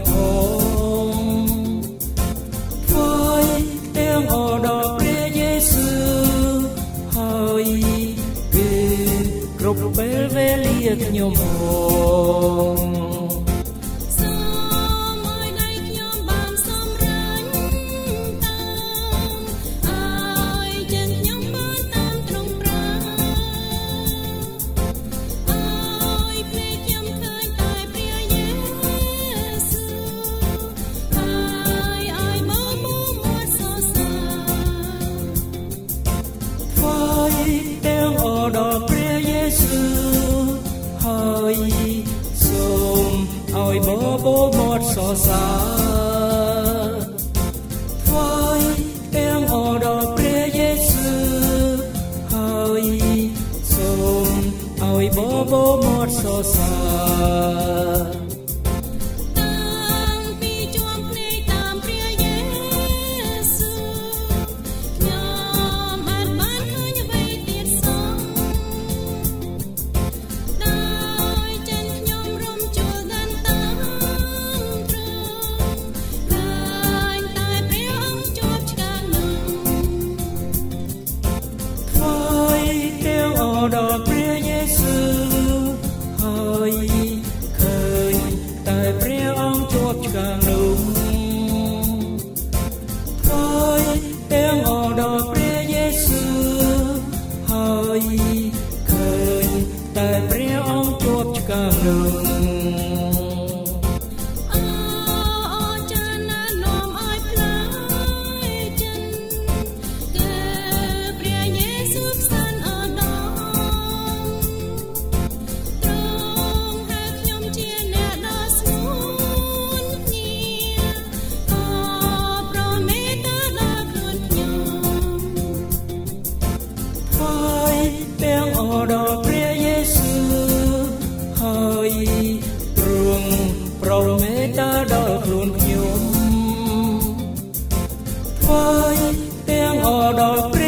ផងថ្វាយទាំងអរដល់ព្រះយេស៊ូវហើយគឺគ្រប់ពេលវេលាខ្ញុំផងទាំងអរដល់ព្រះយេស៊ូវហើយសូមឲ្យបបោមាត់សរសើរថ្វាយទាំងអរដល់ព្រះយេស៊ូវហើយសូមឲ្យបបោមាត់សរសើរដល់ព្រះយេស៊ូវហើយឃើញតែព្រះអង្គជាប់ឆ្កាងនោះថ្វាយទាំងអរដល់ព្រះយេស៊ូវហើយឃើញតែព្រះអង្គជាប់ឆ្កាងនោះទាំងអរដល់ព្រះយេស៊ូវហើយទ្រង់ប្រោសមេត្តាដល់ខ្លួនខ្ញុំថ្វាយទាំងអរដល់ព្រះ